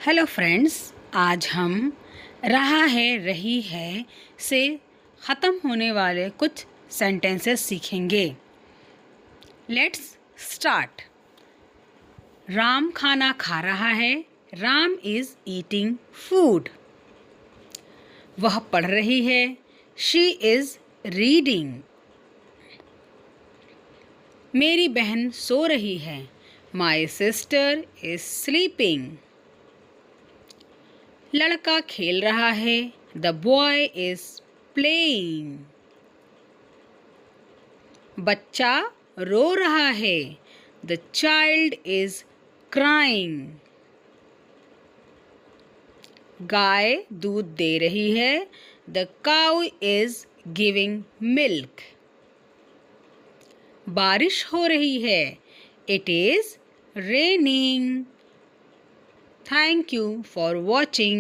Hello friends, आज हम रहा है रही है से ख़त्म होने वाले कुछ सेंटेंसेस सीखेंगे। Let's start. राम खाना खा रहा है। Ram is eating food. वह पढ़ रही है। She is reading. मेरी बहन सो रही है। My sister is sleeping. लड़का खेल रहा है। The boy is playing. बच्चा रो रहा है। The child is crying. गाय दूध दे रही है। The cow is giving milk. बारिश हो रही है। It is raining. Thank you for watching.